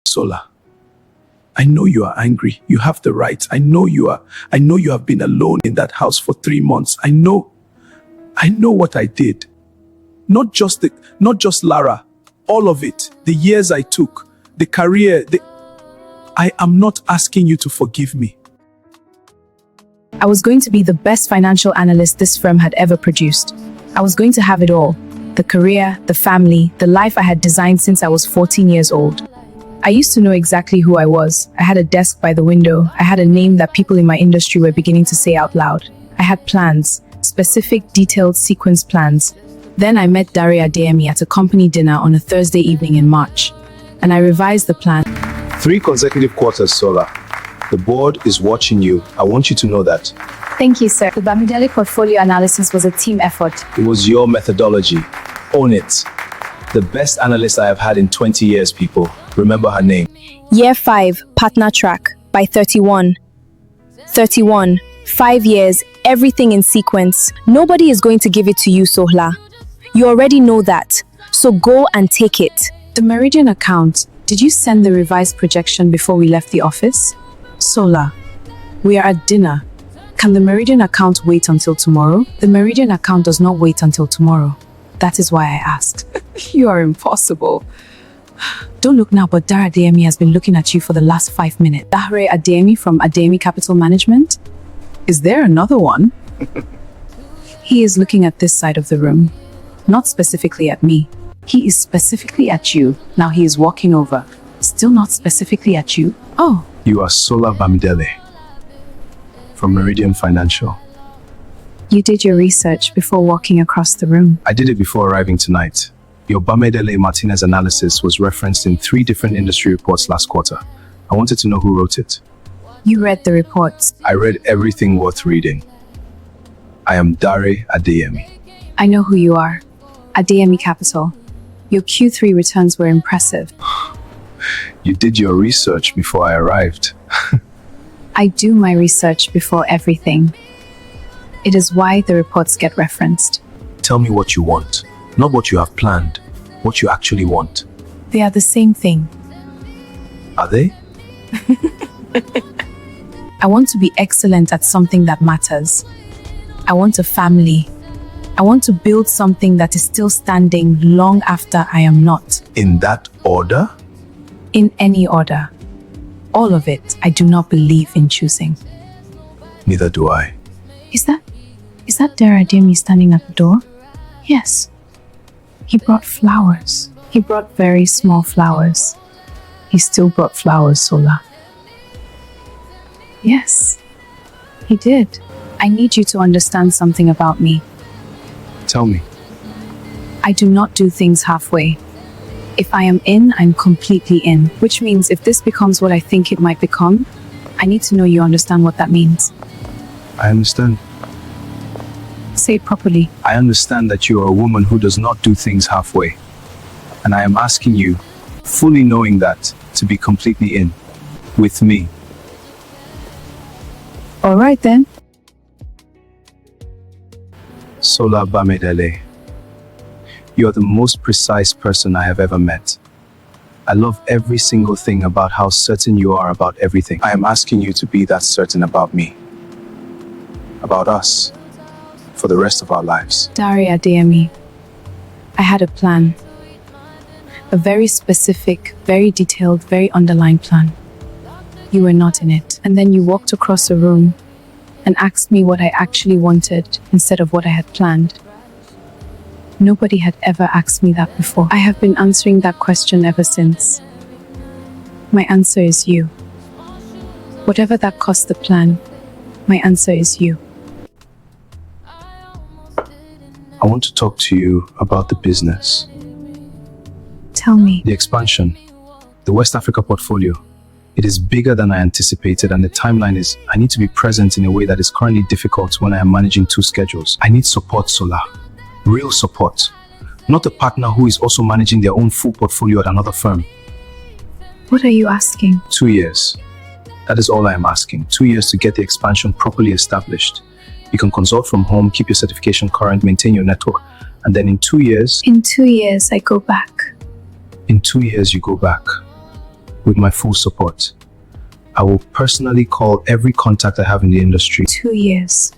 Sola, I know you are angry. You have the right. I know you are. I know you have been alone in that house for 3 months. I know what I did. Not just Lara, all of it. The years I took, the career, I am not asking you to forgive me. I was going to be the best financial analyst this firm had ever produced. I was going to have it all. The career, the family, the life I had designed since I was 14 years old. I used to know exactly who I was. I had a desk by the window. I had a name that people in my industry were beginning to say out loud. I had plans, specific, detailed sequence plans. Then I met Adami at a company dinner on a Thursday evening in March, and I revised the plan. 3 consecutive quarters, Sola. The board is watching you. I want you to know that. Thank you, sir. The Bamidele portfolio analysis was a team effort. It was your methodology. Own it. The best analyst I have had in 20 years, people. Remember her name. Year 5, partner track, by 31. 31. 5 years, everything in sequence. Nobody is going to give it to you, Sola. You already know that. So go and take it. The Meridian account. Did you send the revised projection before we left the office? Sola, we are at dinner. Can the Meridian account wait until tomorrow? The Meridian account does not wait until tomorrow. That is why I asked. You are impossible. Don't look now, but Dara Adami has been looking at you for the last 5 minutes. Dahre Adami from Adami Capital Management? Is there another one? He is looking at this side of the room. Not specifically at me. He is specifically at you. Now he is walking over. Still not specifically at you. Oh. You are Sola Bamidele from Meridian Financial. You did your research before walking across the room. I did it before arriving tonight. Your Bamidele Martinez analysis was referenced in 3 different industry reports last quarter. I wanted to know who wrote it. You read the reports. I read everything worth reading. I am Dare Adeyemi. I know who you are. Adami Capital. Your Q3 returns were impressive. You did your research before I arrived. I do my research before everything. It is why the reports get referenced. Tell me what you want, not what you have planned, what you actually want. They are the same thing. Are they? I want to be excellent at something that matters. I want a family. I want to build something that is still standing long after I am not. In that order? In any order. All of it, I do not believe in choosing. Neither do I. Is that Dara Adami standing at the door? Yes. He brought flowers. He brought very small flowers. He still brought flowers, Sola. Yes, he did. I need you to understand something about me. Tell me. I do not do things halfway. If I am in, I'm completely in. Which means if this becomes what I think it might become, I need to know you understand what that means. I understand. Say it properly. I understand that you are a woman who does not do things halfway. And I am asking you, fully knowing that, to be completely in. With me. All right then. Sola Bamidele. You are the most precise person I have ever met. I love every single thing about how certain you are about everything. I am asking you to be that certain about me. About us. For the rest of our lives. Daria Adami. I had a plan. A very specific, very detailed, very underlined plan. You were not in it. And then you walked across the room and asked me what I actually wanted instead of what I had planned. Nobody had ever asked me that before. I have been answering that question ever since. My answer is you. Whatever that cost the plan, my answer is you. I want to talk to you about the business. Tell me. The expansion. The West Africa portfolio. It is bigger than I anticipated, and the timeline is I need to be present in a way that is currently difficult when I am managing 2 schedules. I need support, Sola. Real support. Not a partner who is also managing their own full portfolio at another firm. What are you asking? 2 years. That is all I am asking. 2 years to get the expansion properly established. You can consult from home, keep your certification current, maintain your network, and then in 2 years... In 2 years, I go back. In 2 years, you go back. with my full support. I will personally call every contact I have in the industry. 2 years.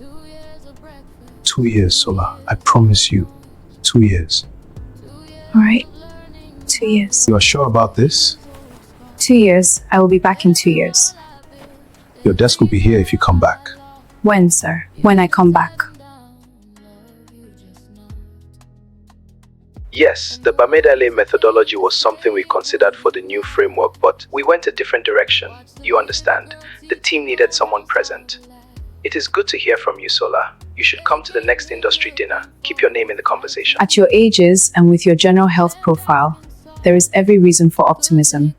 2 years, Sola. I promise you. 2 years. All right. 2 years. You are sure about this? 2 years. I will be back in 2 years. Your desk will be here if you come back. When, sir? When I come back. Yes, the Bamedale methodology was something we considered for the new framework, but we went a different direction. You understand. The team needed someone present. It is good to hear from you, Sola. You should come to the next industry dinner. Keep your name in the conversation. At your ages and with your general health profile, there is every reason for optimism.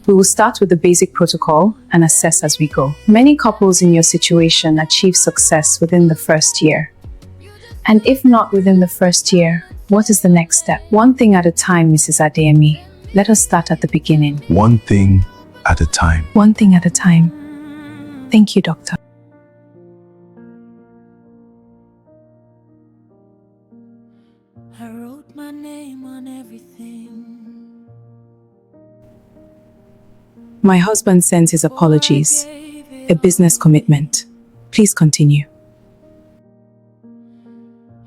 We will start with the basic protocol and assess as we go. Many couples in your situation achieve success within the first year. And if not within the first year, what is the next step? One thing at a time, Mrs. Adami. Let us start at the beginning. One thing at a time. One thing at a time. Thank you, doctor. I wrote my name on everything. My husband sends his apologies. A business commitment. Please continue.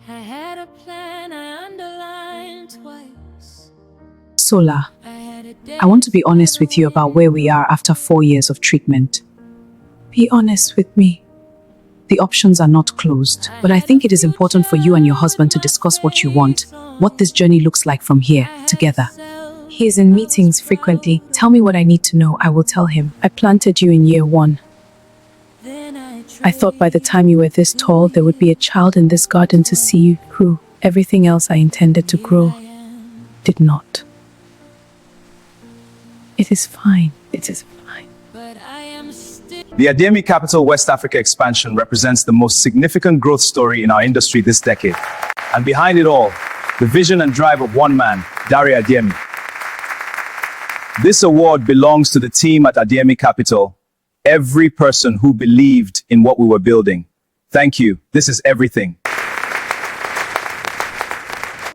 I had a plan I underlined twice. Sola, I had a I want to be honest with you about where we are after 4 years of treatment. Be honest with me. The options are not closed, but I think it is important for you and your husband to discuss what you want, what this journey looks like from here, together. He is in meetings frequently. Tell me what I need to know. I will tell him. I planted you in year 1. I thought by the time you were this tall, there would be a child in this garden to see you grow. Everything else I intended to grow did not. It is fine. It is fine. but I am still The Adami Capital West Africa expansion represents the most significant growth story in our industry this decade. And behind it all, the vision and drive of one man, Dare Adami. This award belongs to the team at Adami Capital, every person who believed in what we were building. Thank you. This is everything.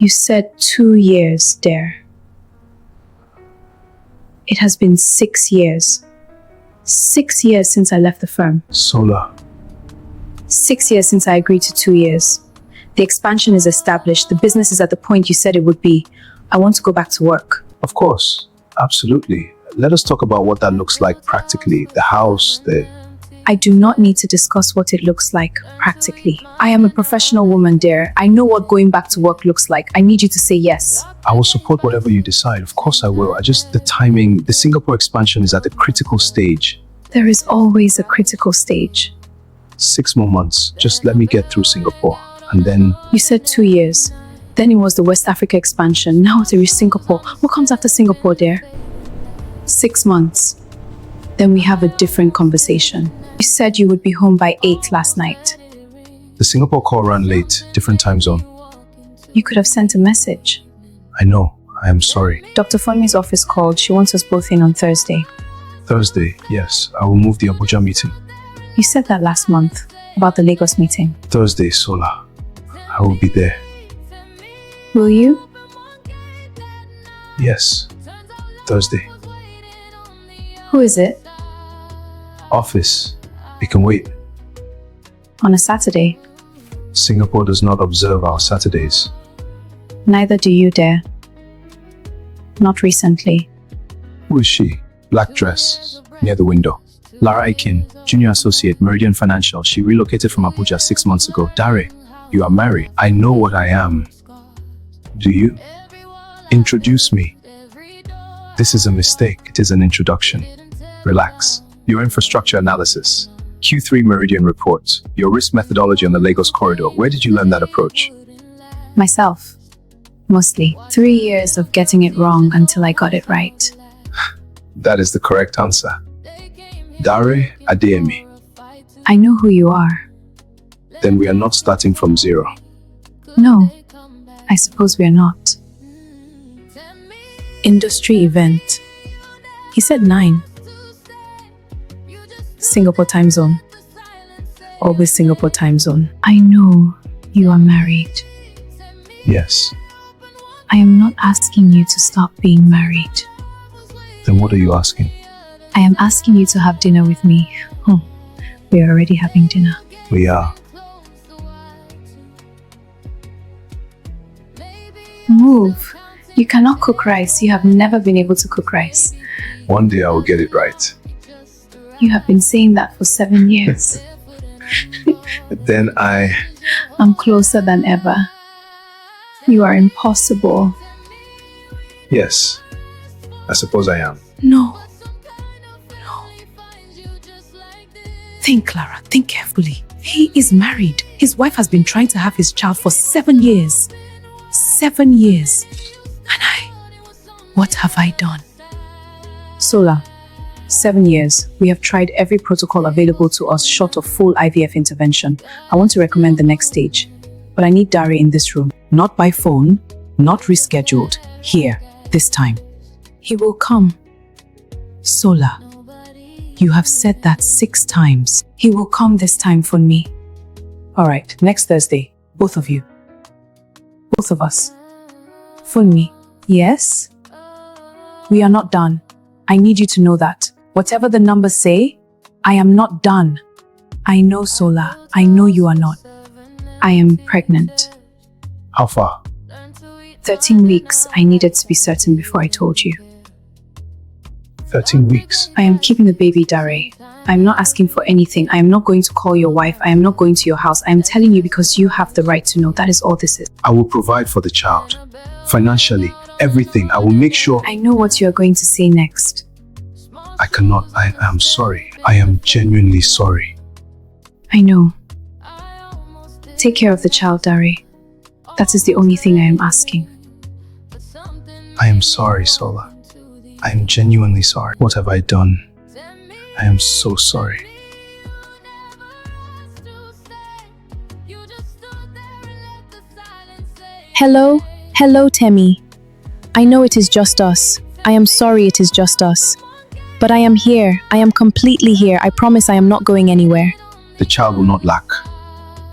You said 2 years, Dare. It has been 6 years. 6 years since I left the firm. Sola. 6 years since I agreed to 2 years. The expansion is established. The business is at the point you said it would be. I want to go back to work. Of course. Absolutely. Let us talk about what that looks like practically. The house, I do not need to discuss what it looks like practically. I am a professional woman, Dare. I know what going back to work looks like. I need you to say yes. I will support whatever you decide. Of course I will. The timing, the Singapore expansion is at a critical stage. There is always a critical stage. 6 more months. Just let me get through Singapore. And then You said 2 years. Then it was the West Africa expansion. Now it is Singapore. What comes after Singapore, Dare? 6 months. Then we have a different conversation. You said you would be home by 8 last night. the Singapore call ran late, different time zone. You could have sent a message. I know. I am sorry. Dr. Fonmi's office called. She wants us both in on Thursday. Thursday, yes. I will move the Abuja meeting. You said that last month about the Lagos meeting. Thursday, Sola. I will be there. Will you? Yes. Thursday. Who is it? Office. It can wait. On a Saturday. Singapore does not observe our Saturdays. Neither do you, Dare. Not recently. Who is she? Black dress, near the window. Lara Aikin, junior associate, Meridian Financial. She relocated from Abuja 6 months ago. Dare, you are married. I know what I am. Do you? Introduce me. This is a mistake. It is an introduction. Relax. Your infrastructure analysis. Q3 Meridian report. Your risk methodology on the Lagos corridor. Where did you learn that approach? Myself. Mostly. 3 years of getting it wrong until I got it right. That is the correct answer. Dare Adami. I know who you are. Then we are not starting from zero. No, I suppose we are not. Industry event. He said 9. Singapore time zone. Always Singapore time zone. I know you are married. Yes. I am not asking you to stop being married. Then what are you asking? I am asking you to have dinner with me. Oh, we are already having dinner. We are. Move. You cannot cook rice. You have never been able to cook rice. One day I will get it right. You have been saying that for 7 years. Then I'm closer than ever. You are impossible. Yes, I suppose I am. No. Think, Clara. Think carefully. He is married. His wife has been trying to have his child for 7 years. 7 years. And what have I done? Sola, 7 years. We have tried every protocol available to us short of full IVF intervention. I want to recommend the next stage. But I need Dari in this room. Not by phone, not rescheduled. Here, this time. He will come. Sola, you have said that 6 times. He will come this time for me. Alright, next Thursday. Both of you. Both of us. Phone me. Yes? We are not done. I need you to know that. Whatever the numbers say, I am not done. I know, Sola. I know you are not. I am pregnant. How far? 13 weeks. I needed to be certain before I told you. 13 weeks. I am keeping the baby, Dari. I am not asking for anything. I am not going to call your wife. I am not going to your house. I am telling you because you have the right to know. That is all this is. I will provide for the child. Financially, everything. I will make sure. I know what you are going to say next. I cannot. I am sorry. I am genuinely sorry. I know. Take care of the child, Dari. That is the only thing I am asking. I am sorry, Sola. I am genuinely sorry. What have I done? I am so sorry. Hello? Hello, Temi. I know it is just us. I am sorry it is just us. But I am here. I am completely here. I promise I am not going anywhere. The child will not lack.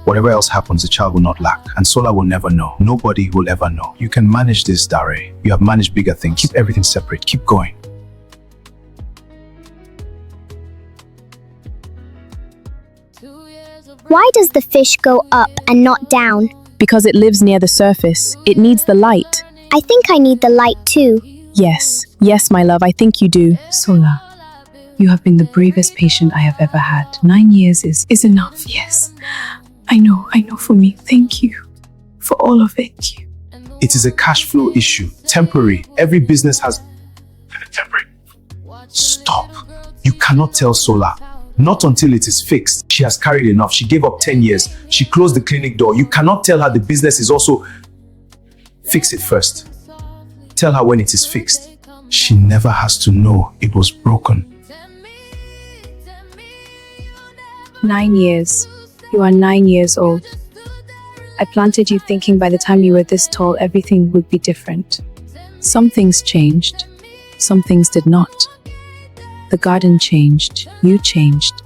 Whatever else happens, the child will not lack. And Sola will never know. Nobody will ever know. You can manage this, Dari. You have managed bigger things. Keep everything separate. Keep going. Why does the fish go up and not down? Because it lives near the surface. It needs the light. I think I need the light too. Yes. Yes, my love, I think you do. Sola, you have been the bravest patient I have ever had. 9 years is enough. Yes. I know for me. Thank you for all of it. It is a cash flow issue. Temporary. Every business has temporary. Stop. You cannot tell Sola. Not until it is fixed. She has carried enough. She gave up 10 years. She closed the clinic door. You cannot tell her the business is also... Fix it first. Tell her when it is fixed. She never has to know it was broken. 9 years. You are 9 years old. I planted you thinking by the time you were this tall, everything would be different. Some things changed. Some things did not. The garden changed. You changed.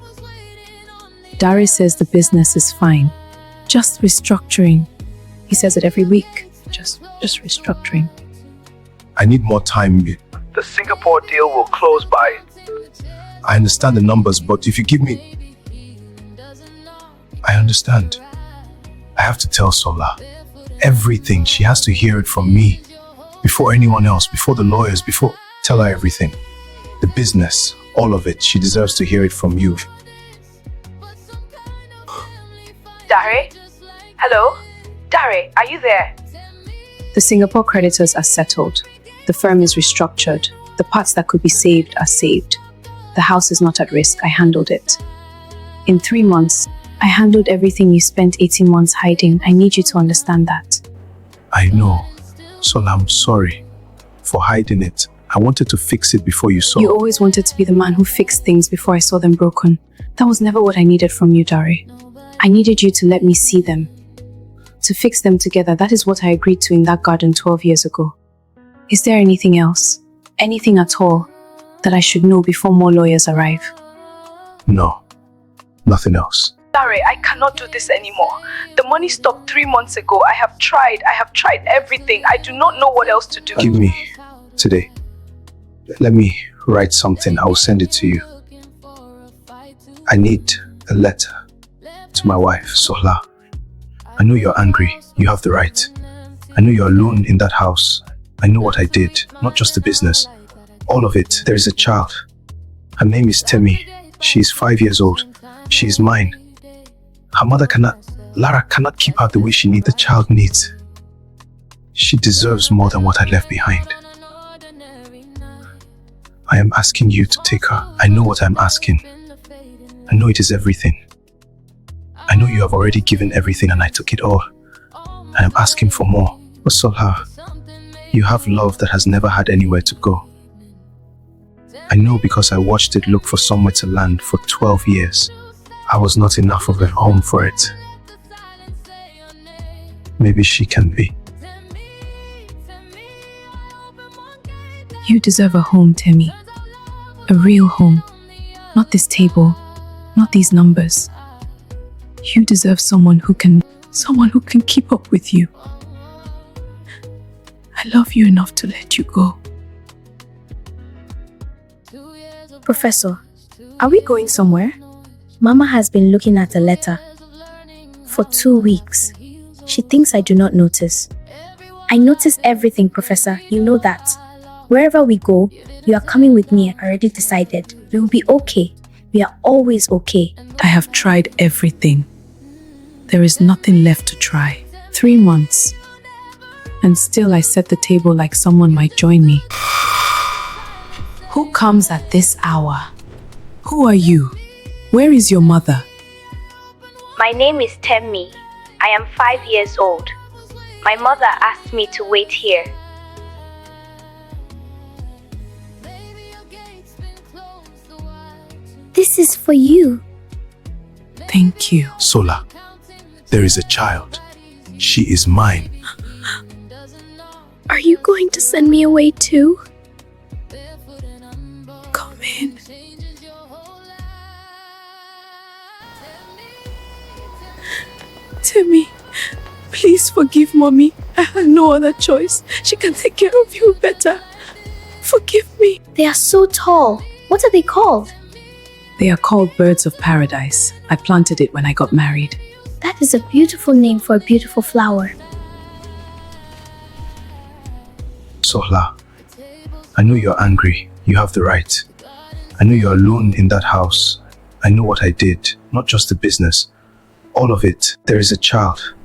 Dari says the business is fine. Just restructuring. He says it every week. Just restructuring. I need more time. The Singapore deal will close by... I understand the numbers, but if you give me... I understand. I have to tell Sola. Everything. She has to hear it from me. Before anyone else, before the lawyers, before... Tell her everything. The business, all of it. She deserves to hear it from you. Dari? Hello? Dari, are you there? The Singapore creditors are settled. The firm is restructured. The parts that could be saved are saved. The house is not at risk. I handled it. In 3 months, I handled everything you spent 18 months hiding. I need you to understand that. I know. Sola, I'm sorry for hiding it. I wanted to fix it before you saw. You always wanted to be the man who fixed things before I saw them broken. That was never what I needed from you, Dari. I needed you to let me see them. To fix them together. That is what I agreed to in that garden 12 years ago. Is there anything else? Anything at all that I should know before more lawyers arrive? No. Nothing else. Dari, I cannot do this anymore. The money stopped 3 months ago. I have tried everything. I do not know what else to do. Give me today. Let me write something. I'll send it to you. I need a letter to my wife, Sola. I know you're angry. You have the right. I know you're alone in that house. I know what I did, not just the business. All of it. There is a child. Her name is Temi. She is 5 years old. She is mine. Her mother Lara cannot keep her the way the child needs. She deserves more than what I left behind. I am asking you to take her. I know what I'm asking. I know it is everything. I know you have already given everything and I took it all. I am asking for more. But Sola, you have love that has never had anywhere to go. I know because I watched it look for somewhere to land for 12 years. I was not enough of a home for it. Maybe she can be. You deserve a home, Temi. A real home. Not this table. Not these numbers. You deserve someone who can keep up with you. I love you enough to let you go. Professor, are we going somewhere? Mama has been looking at a letter for 2 weeks. She thinks I do not notice. I notice everything, Professor. You know that. Wherever we go, you are coming with me. I already decided. We will be okay. We are always okay. I have tried everything. There is nothing left to try. 3 months. And still I set the table like someone might join me. Who comes at this hour? Who are you? Where is your mother? My name is Temi. I am 5 years old. My mother asked me to wait here. This is for you. Thank you. Sola, there is a child. She is mine. Are you going to send me away too? Come in. Temi, please forgive Mommy. I had no other choice. She can take care of you better. Forgive me. They are so tall. What are they called? They are called birds of paradise. I planted it when I got married. That is a beautiful name for a beautiful flower. Sola, I know you're angry. You have the right. I know you're alone in that house. I know what I did, not just the business. All of it. There is a child.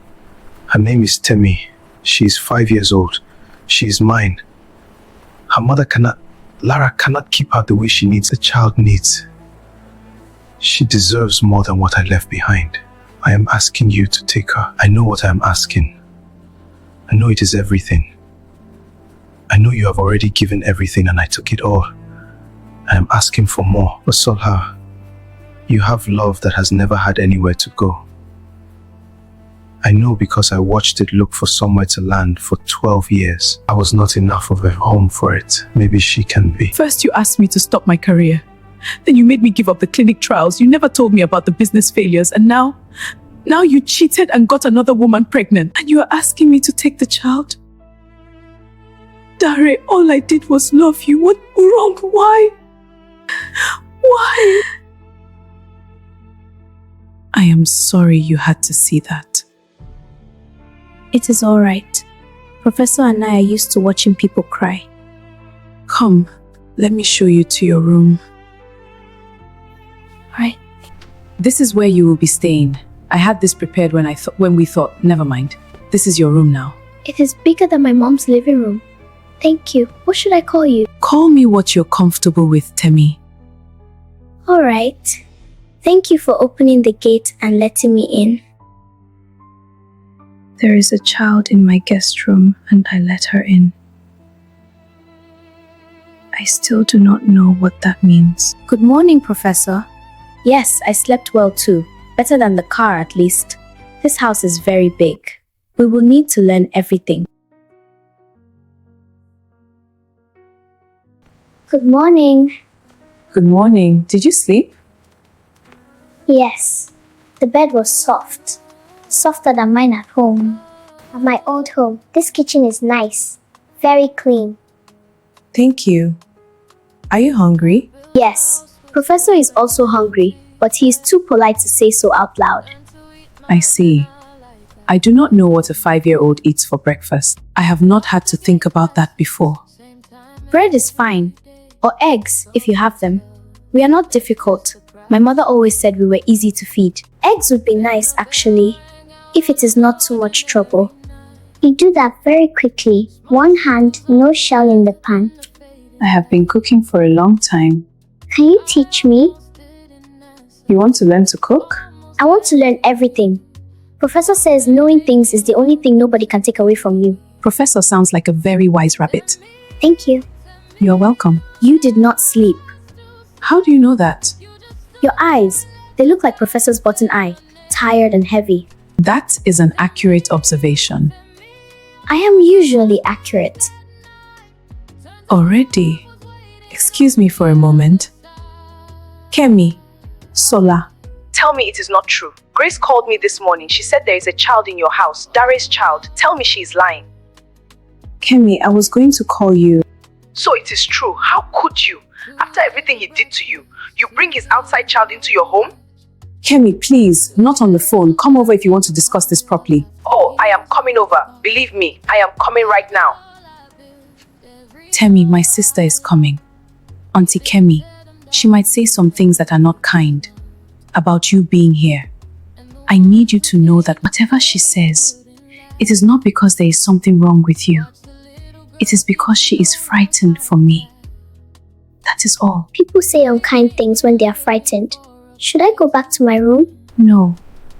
Her name is Temi. She is 5 years old. She is mine. Her mother Lara cannot keep her the way the child needs. She deserves more than what I left behind. I am asking you to take her. I know what I am asking. I know it is everything. I know you have already given everything and I took it all. I am asking for more. But Sola, you have love that has never had anywhere to go. I know because I watched it look for somewhere to land for 12 years. I was not enough of a home for it. Maybe she can be. First you asked me to stop my career. Then you made me give up the clinic trials. You never told me about the business failures. And now you cheated and got another woman pregnant. And you are asking me to take the child? Dare, all I did was love you. What wrong? Why? Why? I am sorry you had to see that. It is all right. Professor and I are used to watching people cry. Come, let me show you to your room. Right. This is where you will be staying. I had this prepared when we thought, never mind. This is your room now. It is bigger than my mom's living room. Thank you. What should I call you? Call me what you're comfortable with, Temi. All right. Thank you for opening the gate and letting me in. There is a child in my guest room and I let her in. I still do not know what that means. Good morning, Professor. Yes, I slept well too. Better than the car at least. This house is very big. We will need to learn everything. Good morning. Good morning. Did you sleep? Yes. The bed was soft. Softer than mine at home. At my old home, this kitchen is nice. Very clean. Thank you. Are you hungry? Yes, Professor is also hungry, but he is too polite to say so out loud. I see. I do not know what a 5-year-old eats for breakfast. I have not had to think about that before. Bread is fine, or eggs if you have them. We are not difficult. My mother always said we were easy to feed. Eggs would be nice actually, if it is not too much trouble. You do that very quickly. One hand, no shell in the pan. I have been cooking for a long time. Can you teach me? You want to learn to cook? I want to learn everything. Professor says knowing things is the only thing nobody can take away from you. Professor sounds like a very wise rabbit. Thank you. You are welcome. You did not sleep. How do you know that? Your eyes, they look like Professor's button eye, tired and heavy. That is an accurate observation. I am usually accurate. Already? Excuse me for a moment. Temi, Sola. Tell me it is not true. Grace called me this morning. She said there is a child in your house, Dare's child. Tell me she is lying. Temi, I was going to call you. So it is true. How could you? After everything he did to you, you bring his outside child into your home? Temi, please, not on the phone. Come over if you want to discuss this properly. Oh, I am coming over. Believe me, I am coming right now. Temi, my sister is coming. Auntie Kemi, she might say some things that are not kind about you being here. I need you to know that whatever she says, it is not because there is something wrong with you. It is because she is frightened for me. That is all. People say unkind things when they are frightened. Should I go back to my room? No,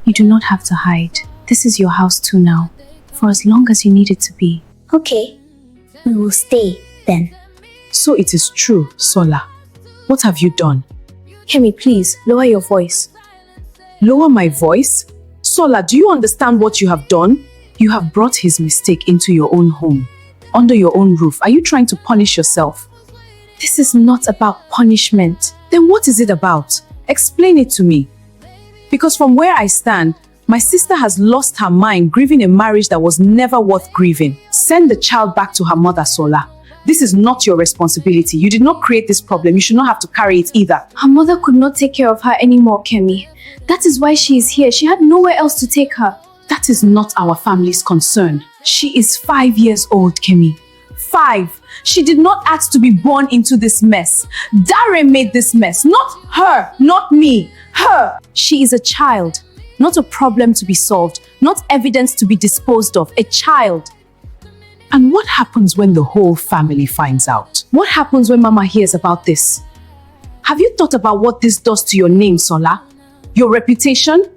you do not have to hide. This is your house too now, for as long as you need it to be. Okay, we will stay then. So it is true, Sola. What have you done? Temi, please, lower your voice. Lower my voice? Sola, do you understand what you have done? You have brought his mistake into your own home, under your own roof. Are you trying to punish yourself? This is not about punishment. Then what is it about? Explain it to me. Because from where I stand, my sister has lost her mind grieving a marriage that was never worth grieving. Send the child back to her mother, Sola. This is not your responsibility. You did not create this problem. You should not have to carry it either. Her mother could not take care of her anymore, Temi. That is why she is here. She had nowhere else to take her. That is not our family's concern. She is 5 years old, Temi. 5. She did not ask to be born into this mess. Dare made this mess. Not her, not me. Her. She is a child, not a problem to be solved, not evidence to be disposed of. A child. And what happens when the whole family finds out? What happens when Mama hears about this? Have you thought about what this does to your name, Sola? Your reputation?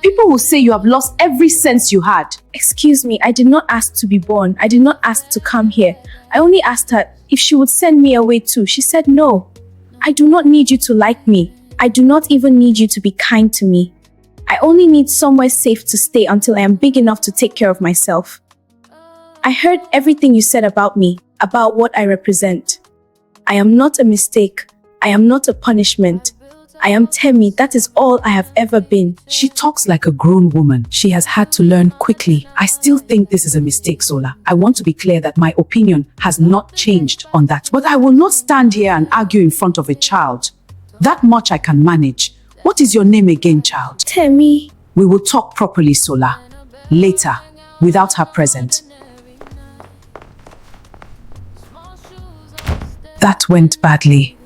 People will say you have lost every sense you had. Excuse me, I did not ask to be born. I did not ask to come here. I only asked her if she would send me away too. She said no. I do not need you to like me. I do not even need you to be kind to me. I only need somewhere safe to stay until I am big enough to take care of myself. I heard everything you said about me, about what I represent. I am not a mistake. I am not a punishment. I am Temi. That is all I have ever been. She talks like a grown woman. She has had to learn quickly. I still think this is a mistake, Sola. I want to be clear that my opinion has not changed on that. But I will not stand here and argue in front of a child. That much I can manage. What is your name again, child? Temi. We will talk properly, Sola. Later, without her present. That went badly.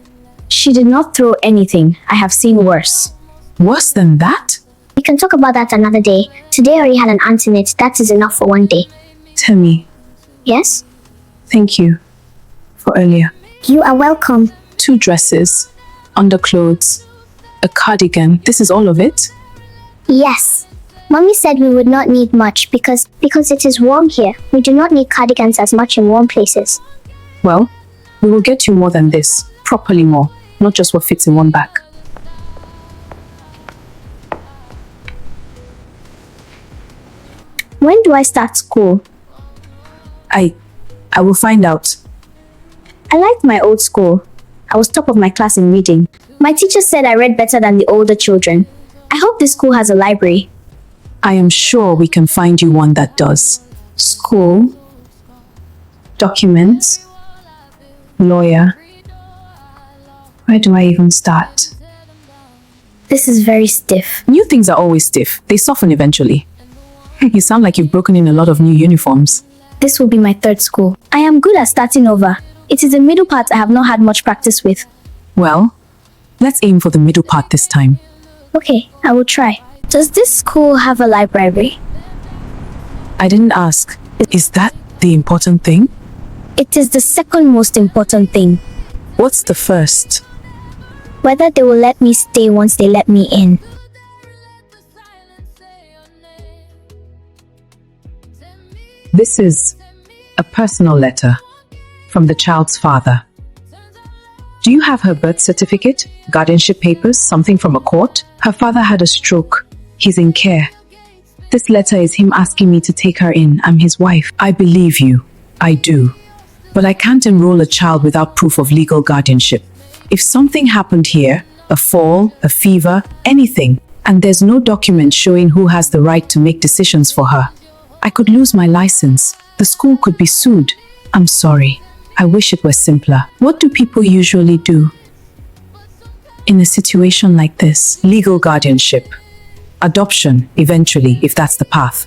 She did not throw anything. I have seen worse. Worse than that? We can talk about that another day. Today I already had an ant in it. That is enough for one day. Temi, Yes? thank you for earlier. You are welcome. 2 dresses, underclothes, a cardigan. This is all of it? Yes. Mommy said we would not need much because it is warm here. We do not need cardigans as much in warm places. Well, we will get you more than this. Properly more, not just what fits in one bag. When do I start school? I will find out. I liked my old school. I was top of my class in reading. My teacher said I read better than the older children. I hope this school has a library. I am sure we can find you one that does. School, documents, lawyer, Where do I even start? This is very stiff. New things are always stiff. They soften eventually. You sound like you've broken in a lot of new uniforms. This will be my third school. I am good at starting over. It is the middle part I have not had much practice with. Well, let's aim for the middle part this time. Okay, I will try. Does this school have a library? I didn't ask. Is that the important thing? It is the second most important thing. What's the first? Whether they will let me stay once they let me in. This is a personal letter from the child's father. Do you have her birth certificate, guardianship papers, something from a court? Her father had a stroke. He's in care. This letter is him asking me to take her in. I'm his wife. I believe you. I do. But I can't enroll a child without proof of legal guardianship. If something happened here, a fall, a fever, anything, and there's no document showing who has the right to make decisions for her, I could lose my license. The school could be sued. I'm sorry. I wish it were simpler. What do people usually do in a situation like this? Legal guardianship. Adoption, eventually, if that's the path.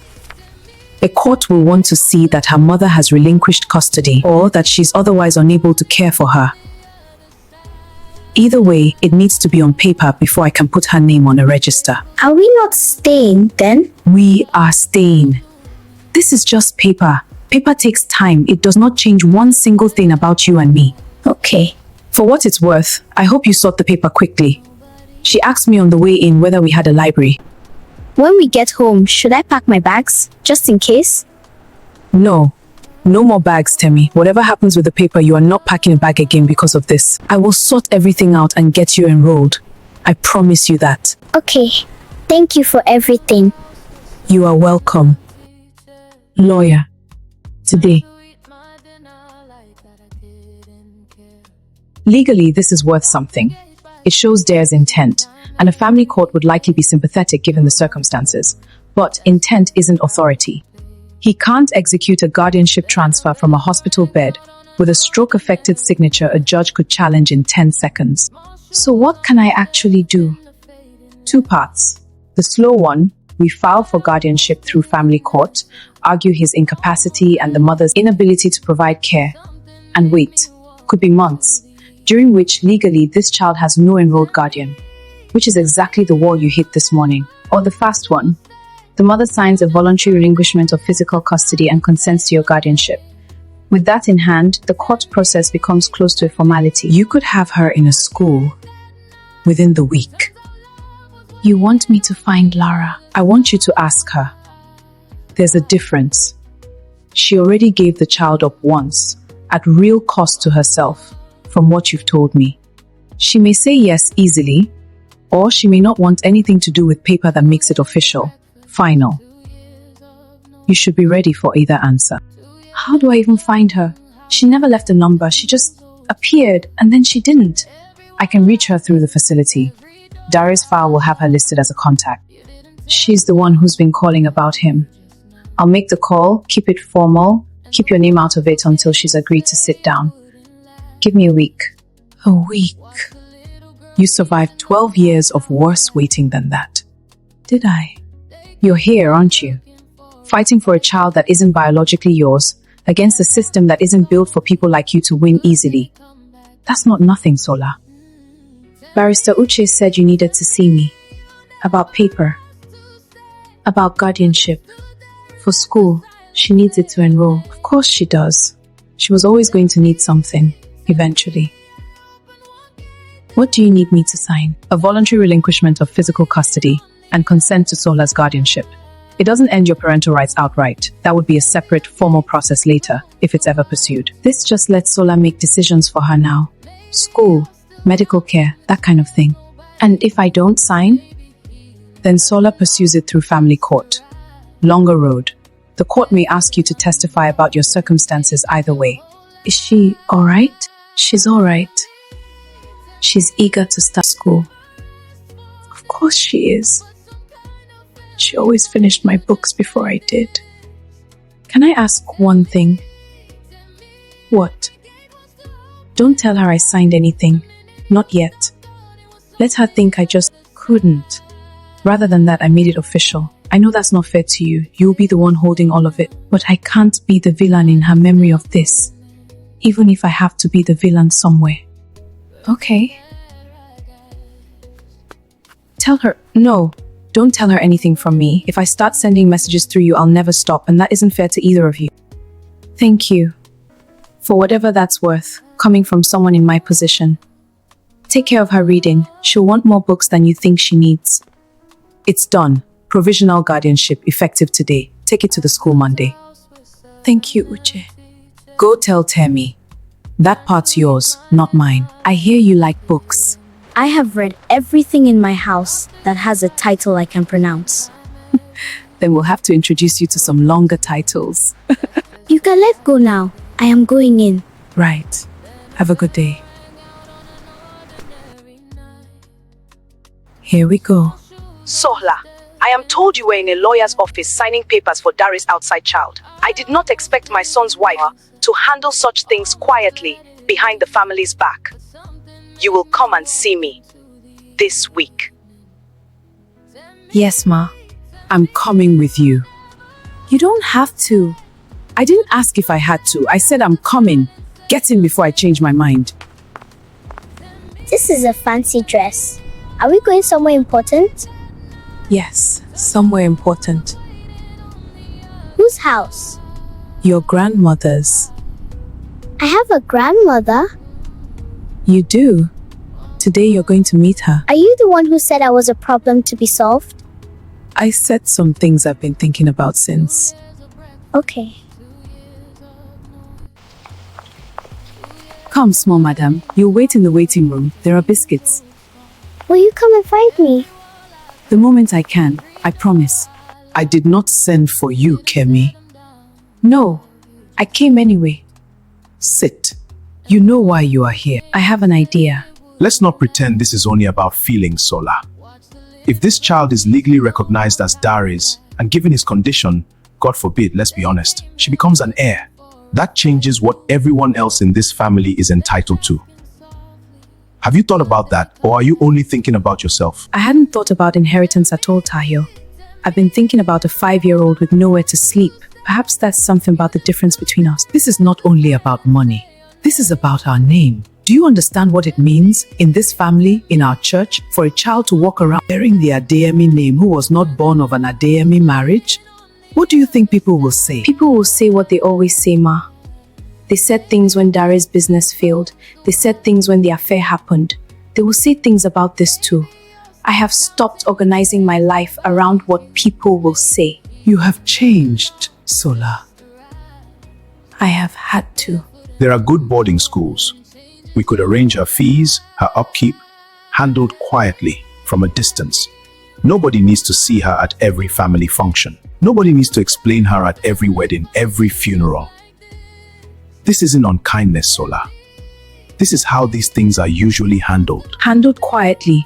A court will want to see that her mother has relinquished custody or that she's otherwise unable to care for her. Either way, it needs to be on paper before I can put her name on a register. Are we not staying then? We are staying. This is just paper. Paper takes time. It does not change one single thing about you and me. Okay. For what it's worth, I hope you sort the paper quickly. She asked me on the way in whether we had a library. When we get home, should I pack my bags? Just in case? No. No more bags, Temi. Whatever happens with the paper, you are not packing a bag again because of this. I will sort everything out and get you enrolled. I promise you that. Okay. Thank you for everything. You are welcome. Lawyer. Today. Legally, this is worth something. It shows Dare's intent, and a family court would likely be sympathetic given the circumstances. But intent isn't authority. He can't execute a guardianship transfer from a hospital bed with a stroke-affected signature a judge could challenge in 10 seconds. So what can I actually do? Two parts. The slow one, we file for guardianship through family court, argue his incapacity and the mother's inability to provide care, and wait, could be months, during which legally this child has no enrolled guardian, which is exactly the wall you hit this morning. Or the fast one, the mother signs a voluntary relinquishment of physical custody and consents to your guardianship. With that in hand, the court process becomes close to a formality. You could have her in a school within the week. You want me to find Lara? I want you to ask her. There's a difference. She already gave the child up once, at real cost to herself, from what you've told me. She may say yes easily, or she may not want anything to do with paper that makes it official, final. You should be ready for either answer. How do I even find her? She never left a number. She just appeared, and then she didn't. I can reach her through the facility. Dari's file will have her listed as a contact. She's the one who's been calling about him. I'll make the call, keep it formal, keep your name out of it until she's agreed to sit down. Give me a week. A week? You survived 12 years of worse waiting than that. Did I? You're here, aren't you? Fighting for a child that isn't biologically yours, against a system that isn't built for people like you to win easily. That's not nothing, Sola. Barrister Uche said you needed to see me. About paper. About guardianship. For school, she needs it to enroll. Of course she does. She was always going to need something, eventually. What do you need me to sign? A voluntary relinquishment of physical custody and consent to Sola's guardianship. It doesn't end your parental rights outright. That would be a separate, formal process later, if it's ever pursued. This just lets Sola make decisions for her now. School, medical care, that kind of thing. And if I don't sign, then Sola pursues it through family court. Longer road. The court may ask you to testify about your circumstances either way. Is she alright? She's alright. She's eager to start school. Of course she is. She always finished my books before I did. Can I ask one thing? What? Don't tell her I signed anything. Not yet. Let her think I just couldn't. Rather than that, I made it official. I know that's not fair to you. You'll be the one holding all of it. But I can't be the villain in her memory of this. Even if I have to be the villain somewhere. Okay. Tell her, no, don't tell her anything from me. If I start sending messages through you, I'll never stop, and that isn't fair to either of you. Thank you. For whatever that's worth, coming from someone in my position. Take care of her reading. She'll want more books than you think she needs. It's done. Provisional guardianship effective today. Take it to the school Monday. Thank you, Uche. Go tell Temi. That part's yours, not mine. I hear you like books. I have read everything in my house that has a title I can pronounce. Then we'll have to introduce you to some longer titles. You can let go now. I am going in. Right. Have a good day. Here we go. Sola, I am told you were in a lawyer's office signing papers for Dari's outside child. I did not expect my son's wife to handle such things quietly behind the family's back. You will come and see me this week. Yes, Ma. I'm coming with you. You don't have to. I didn't ask if I had to. I said I'm coming. Get in before I change my mind. This is a fancy dress. Are we going somewhere important? Yes, somewhere important. Whose house? Your grandmother's. I have a grandmother. You do? Today you're going to meet her. Are you the one who said I was a problem to be solved? I said some things I've been thinking about since. Okay. Come, small madam. You'll wait in the waiting room. There are biscuits. Will you come and find me? The moment I can, I promise. I did not send for you, Kemi. No, I came anyway. Sit. You know why you are here. I have an idea. Let's not pretend this is only about feelings, Sola. If this child is legally recognized as Dari's, and given his condition, God forbid, let's be honest, she becomes an heir. That changes what everyone else in this family is entitled to. Have you thought about that, or are you only thinking about yourself? I hadn't thought about inheritance at all, Tahir. I've been thinking about a 5-year-old with nowhere to sleep. Perhaps that's something about the difference between us. This is not only about money. This is about our name. Do you understand what it means in this family, in our church, for a child to walk around bearing the Adami name who was not born of an Adami marriage? What do you think people will say? People will say what they always say, Ma. They said things when Dari's business failed. They said things when the affair happened. They will say things about this too. I have stopped organizing my life around what people will say. You have changed, Sola. I have had to. There are good boarding schools. We could arrange her fees, her upkeep, handled quietly from a distance. Nobody needs to see her at every family function. Nobody needs to explain her at every wedding, every funeral. This isn't unkindness, Sola. This is how these things are usually handled. Handled quietly,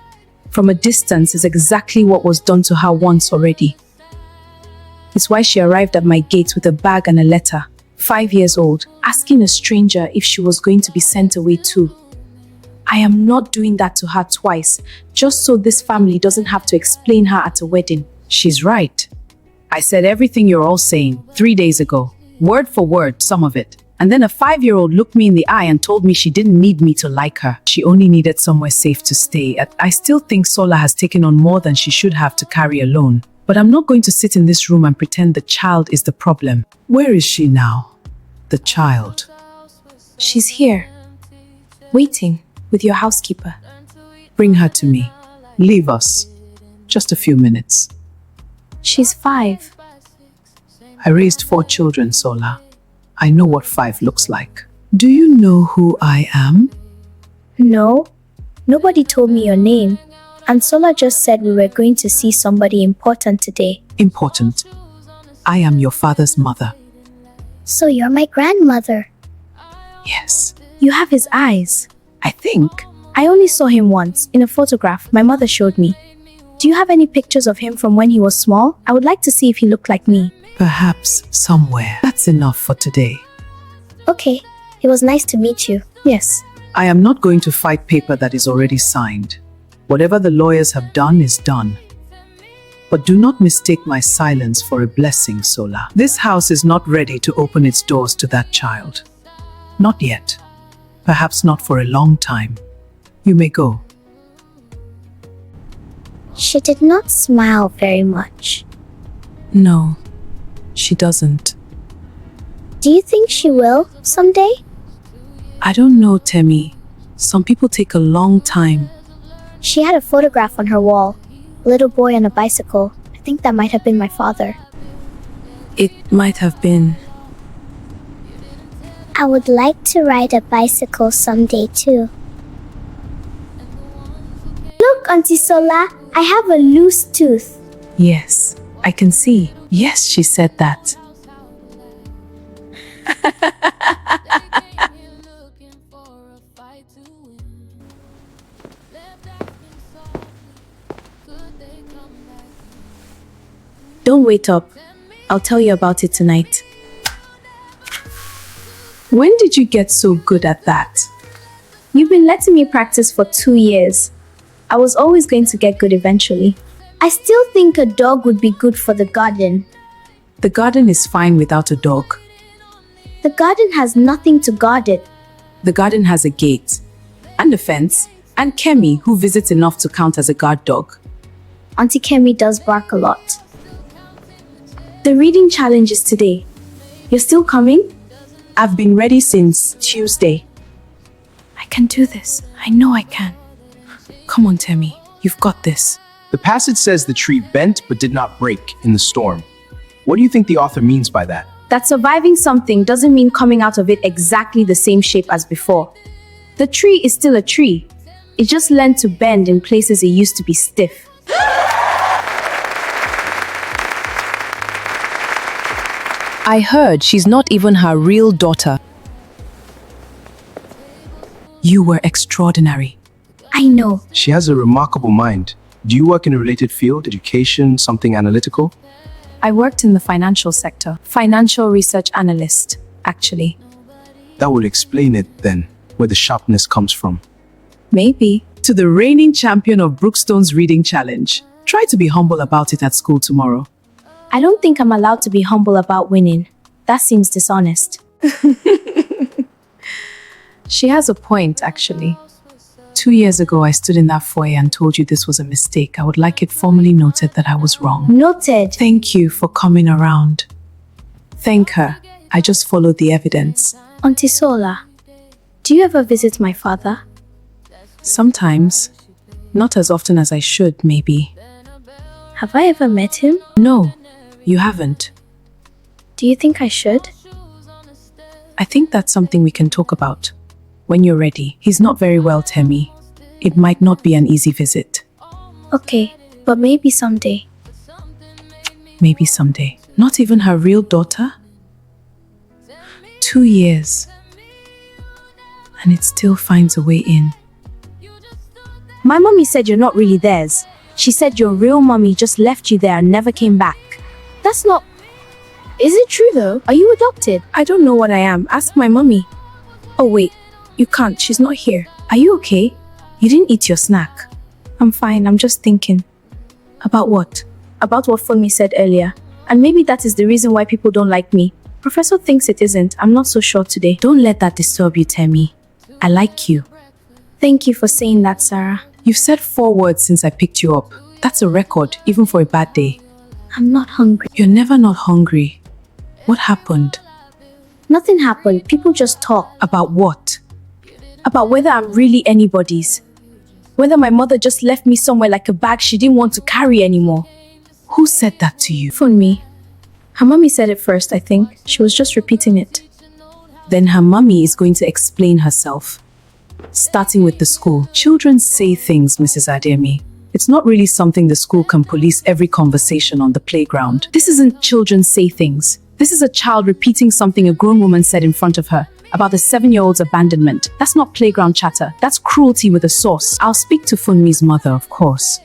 from a distance, is exactly what was done to her once already. It's why she arrived at my gate with a bag and a letter, 5 years old, asking a stranger if she was going to be sent away too. I am not doing that to her twice, just so this family doesn't have to explain her at a wedding. She's right. I said everything you're all saying 3 days ago, word for word, some of it. And then a 5-year-old looked me in the eye and told me she didn't need me to like her. She only needed somewhere safe to stay. I still think Sola has taken on more than she should have to carry alone. But I'm not going to sit in this room and pretend the child is the problem. Where is she now? The child. She's here, waiting with your housekeeper. Bring her to me. Leave us. Just a few minutes. She's 5. I raised 4 children, Sola. I know what 5 looks like. Do you know who I am? No, nobody told me your name. And Sola just said we were going to see somebody important today. Important. I am your father's mother. So you're my grandmother. Yes. You have his eyes. I think. I only saw him once, in a photograph my mother showed me. Do you have any pictures of him from when he was small? I would like to see if he looked like me. Perhaps somewhere. That's enough for today. Okay, it was nice to meet you. Yes, I am not going to fight paper that is already signed. Whatever the lawyers have done is done. But do not mistake my silence for a blessing, Sola. This house is not ready to open its doors to that child. Not yet. Perhaps not for a long time. You may go. She did not smile very much. No, she doesn't. Do you think she will someday? I don't know, Temi. Some people take a long time. She had a photograph on her wall. A little boy on a bicycle. I think that might have been my father. It might have been. I would like to ride a bicycle someday too. Look, Auntie Sola, I have a loose tooth. Yes, I can see. Yes, she said that. Don't wait up. I'll tell you about it tonight. When did you get so good at that? You've been letting me practice for 2 years. I was always going to get good eventually. I still think a dog would be good for the garden. The garden is fine without a dog. The garden has nothing to guard it. The garden has a gate, and a fence, and Kemi, who visits enough to count as a guard dog. Auntie Kemi does bark a lot. The reading challenge is today. You're still coming? I've been ready since Tuesday. I can do this. I know I can. Come on, Temi. You've got this. The passage says the tree bent but did not break in the storm. What do you think the author means by that? That surviving something doesn't mean coming out of it exactly the same shape as before. The tree is still a tree. It just learned to bend in places it used to be stiff. I heard she's not even her real daughter. You were extraordinary. I know. She has a remarkable mind. Do you work in a related field, education, something analytical? I worked in the financial sector. Financial research analyst, actually. That would explain it then, where the sharpness comes from. Maybe. To the reigning champion of Brookstone's reading challenge. Try to be humble about it at school tomorrow. I don't think I'm allowed to be humble about winning. That seems dishonest. She has a point, actually. 2 years ago, I stood in that foyer and told you this was a mistake. I would like it formally noted that I was wrong. Noted. Thank you for coming around. Thank her. I just followed the evidence. Auntie Sola, do you ever visit my father? Sometimes. Not as often as I should, maybe. Have I ever met him? No, you haven't. Do you think I should? I think that's something we can talk about. When you're ready. He's not very well, Temi. It might not be an easy visit. Okay, but maybe someday. Maybe someday. Not even her real daughter? 2 years. And it still finds a way in. My mommy said you're not really theirs. She said your real mommy just left you there and never came back. That's not... Is it true though? Are you adopted? I don't know what I am. Ask my mommy. Oh wait, you can't. She's not here. Are you okay? You didn't eat your snack. I'm fine. I'm just thinking. About what? About what Funmi said earlier. And maybe that is the reason why people don't like me. Professor thinks it isn't. I'm not so sure today. Don't let that disturb you, Temi. I like you. Thank you for saying that, Sarah. You've said 4 words since I picked you up. That's a record, even for a bad day. I'm not hungry. You're never not hungry. What happened? Nothing happened. People just talk. About what? About whether I'm really anybody's. Whether my mother just left me somewhere like a bag she didn't want to carry anymore. Who said that to you? Funmi. Her mommy said it first, I think. She was just repeating it. Then her mommy is going to explain herself. Starting with the school. Children say things, Mrs. Adami. It's not really something the school can police every conversation on the playground. This isn't children say things. This is a child repeating something a grown woman said in front of her about the 7-year-old's abandonment. That's not playground chatter. That's cruelty with a source. I'll speak to Funmi's mother, of course.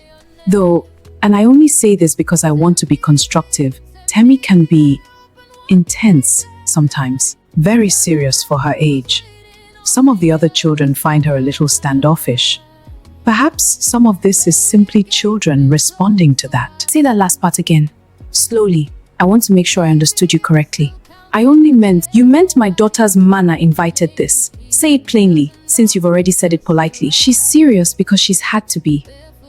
Though, and I only say this because I want to be constructive, Temi can be intense sometimes. Very serious for her age. Some of the other children find her a little standoffish. Perhaps some of this is simply children responding to that. Say that last part again. Slowly. I want to make sure I understood you correctly. You meant my daughter's manner invited this. Say it plainly, since you've already said it politely. She's serious because she's had to be.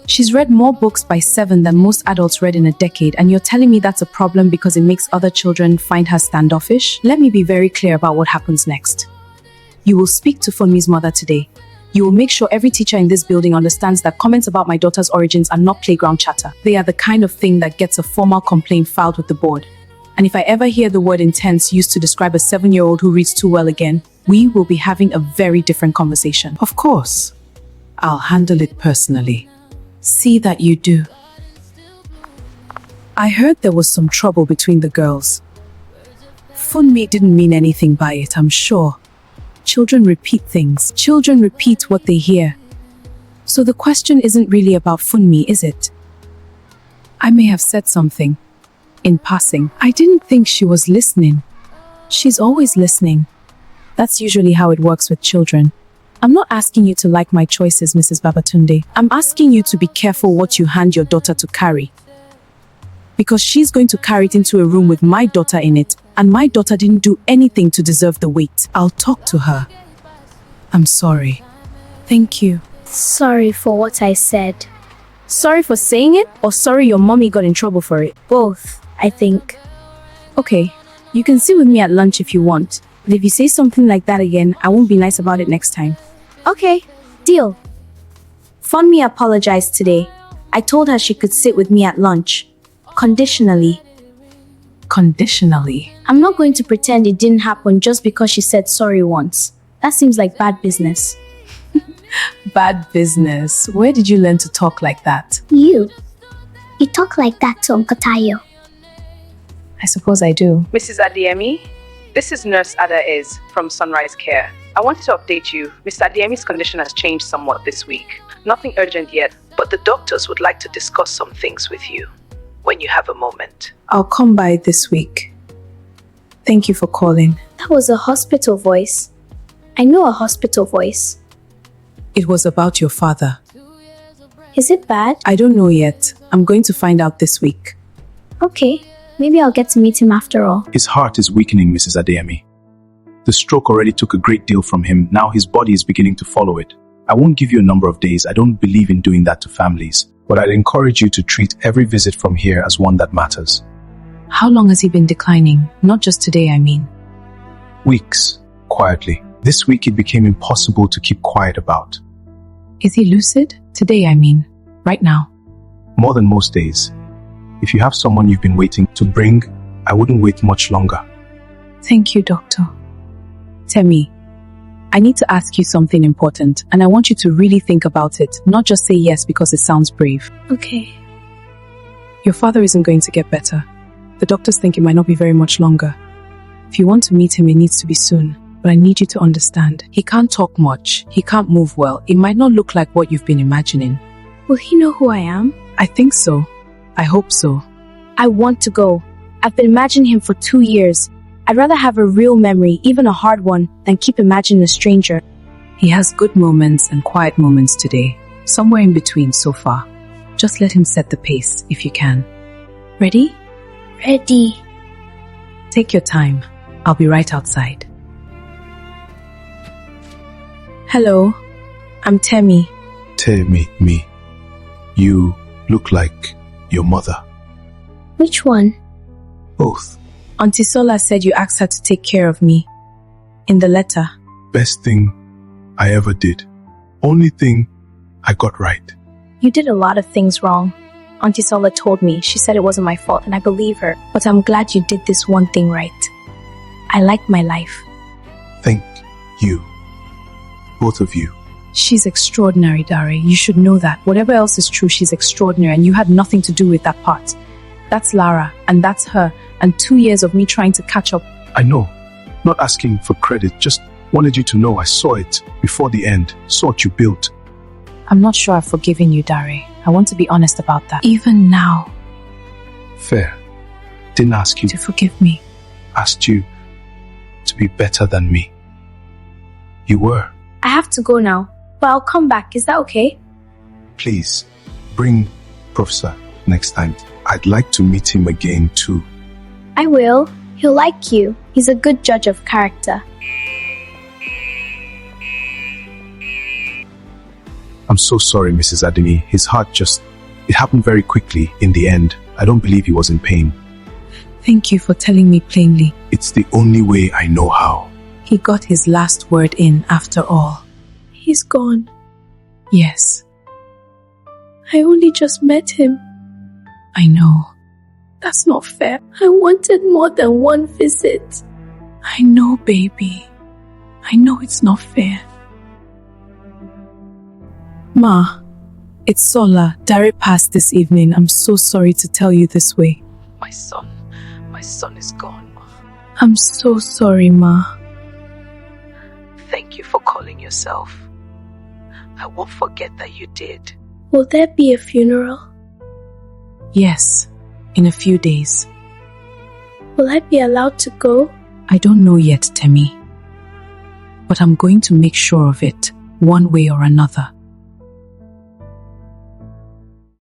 She's read more books by 7 than most adults read in a decade, and you're telling me that's a problem because it makes other children find her standoffish? Let me be very clear about what happens next. You will speak to Funmi's mother today. You will make sure every teacher in this building understands that comments about my daughter's origins are not playground chatter. They are the kind of thing that gets a formal complaint filed with the board. And if I ever hear the word intense used to describe a 7-year-old who reads too well again, we will be having a very different conversation. Of course. I'll handle it personally. See that you do. I heard there was some trouble between the girls. Funmi didn't mean anything by it, I'm sure. Children repeat things. Children repeat what they hear. So the question isn't really about Funmi, is it? I may have said something. In passing, I didn't think she was listening. She's always listening. That's usually how it works with children. I'm not asking you to like my choices, Mrs. Babatunde. I'm asking you to be careful what you hand your daughter to carry. Because she's going to carry it into a room with my daughter in it, and my daughter didn't do anything to deserve the weight. I'll talk to her. I'm sorry. Thank you. Sorry for what I said. Sorry for saying it, or sorry your mommy got in trouble for it? Both, I think. Okay, you can sit with me at lunch if you want. But if you say something like that again, I won't be nice about it next time. Okay, deal. Funmi apologized today. I told her she could sit with me at lunch. Conditionally. Conditionally? I'm not going to pretend it didn't happen just because she said sorry once. That seems like bad business. Bad business? Where did you learn to talk like that? You talk like that to Uncle Tayo. I suppose I do. Mrs. Adami, this is Nurse Ada Is from Sunrise Care. I wanted to update you. Mr. Adami's condition has changed somewhat this week. Nothing urgent yet, but the doctors would like to discuss some things with you when you have a moment. I'll come by this week. Thank you for calling. That was a hospital voice. I know a hospital voice. It was about your father. Is it bad? I don't know yet. I'm going to find out this week. Okay, maybe I'll get to meet him after all. His heart is weakening, Mrs. Adami. The stroke already took a great deal from him. Now his body is beginning to follow it. I won't give you a number of days. I don't believe in doing that to families. But I'd encourage you to treat every visit from here as one that matters. How long has he been declining? Not just today, I mean. Weeks, quietly. This week it became impossible to keep quiet about. Is he lucid? Today, I mean. Right now. More than most days. If you have someone you've been waiting to bring, I wouldn't wait much longer. Thank you, doctor. Temi, I need to ask you something important, and I want you to really think about it, not just say yes because it sounds brave. Okay. Your father isn't going to get better. The doctors think it might not be very much longer. If you want to meet him, it needs to be soon. But I need you to understand, he can't talk much, he can't move well, it might not look like what you've been imagining. Will he know who I am? I think so. I hope so. I want to go. I've been imagining him for 2 years. I'd rather have a real memory, even a hard one, than keep imagining a stranger. He has good moments and quiet moments today. Somewhere in between so far. Just let him set the pace, if you can. Ready? Ready. Take your time. I'll be right outside. Hello, I'm Temi. Temi, me. You look like your mother. Which one? Both. Auntie Sola said you asked her to take care of me. In the letter. Best thing I ever did. Only thing I got right. You did a lot of things wrong. Auntie Sola told me. She said it wasn't my fault, and I believe her. But I'm glad you did this one thing right. I like my life. Thank you. Both of you. She's extraordinary, Dare. You should know that. Whatever else is true, she's extraordinary, and you had nothing to do with that part. That's Lara, and that's her, and 2 years of me trying to catch up. I know. Not asking for credit, just wanted you to know I saw it before the end, saw what you built. I'm not sure I've forgiven you, Dare. I want to be honest about that. Even now. Fair. Didn't ask you to forgive me. Asked you to be better than me. You were. I have to go now, but I'll come back. Is that okay? Please, bring Professor next time. I'd like to meet him again too. I will. He'll like you. He's a good judge of character. I'm so sorry, Mrs. Adami. His heart it happened very quickly in the end. I don't believe he was in pain. Thank you for telling me plainly. It's the only way I know how. He got his last word in after all. He's gone. Yes, I only just met him. I know. That's not fair. I wanted more than one visit. I know, baby. I know it's not fair. Ma, it's Sola. Dari passed this evening. I'm so sorry to tell you this way. My son is gone, Ma. I'm so sorry, Ma. Thank you for calling yourself. I won't forget that you did. Will there be a funeral? Yes, in a few days. Will I be allowed to go? I don't know yet, Temi. But I'm going to make sure of it, one way or another.